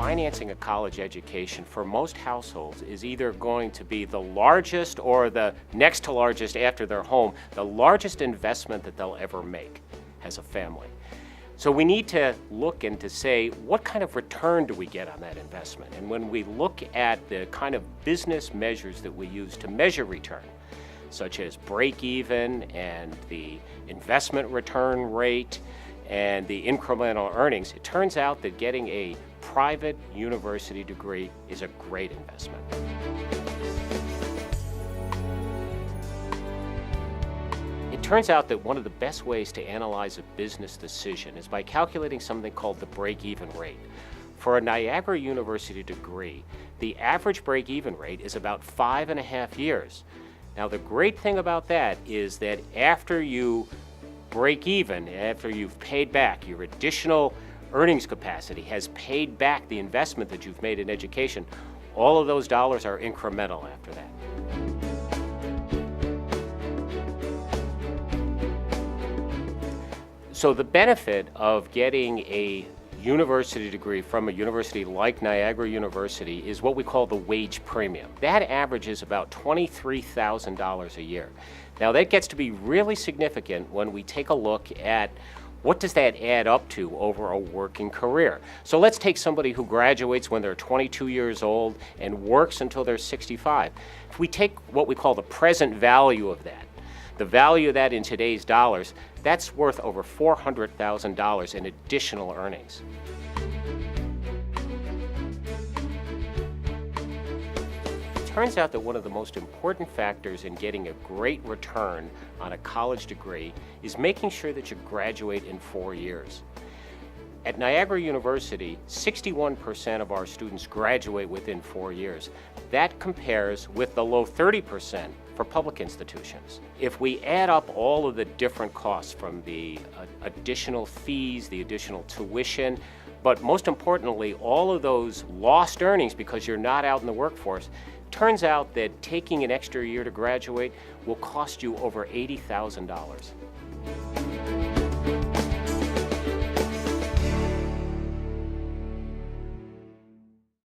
financing a college education for most households is either going to be the largest or the next to largest after their home, the largest investment that they'll ever make as a family. So we need to look and to say, what kind of return do we get on that investment? And when we look at the kind of business measures that we use to measure return, such as break even and the investment return rate and the incremental earnings, it turns out that getting a private university degree is a great investment. It turns out that one of the best ways to analyze a business decision is by calculating something called the break-even rate. For a Niagara University degree, the average break-even rate is about 5.5 years. Now, the great thing about that is that after you break even, after you've paid back, your additional earnings capacity has paid back the investment that you've made in education, all of those dollars are incremental after that. So the benefit of getting a university degree from a university like Niagara University is what we call the wage premium. That averages about $23,000 a year. Now that gets to be really significant when we take a look at what does that add up to over a working career. So let's take somebody who graduates when they're 22 years old and works until they're 65. If we take what we call the present value of that, the value of that in today's dollars, that's worth over $400,000 in additional earnings. It turns out that one of the most important factors in getting a great return on a college degree is making sure that you graduate in 4 years. At Niagara University, 61% of our students graduate within 4 years. That compares with the low 30% for public institutions. If we add up all of the different costs from the additional fees, the additional tuition, but most importantly, all of those lost earnings because you're not out in the workforce, turns out that taking an extra year to graduate will cost you over $80,000.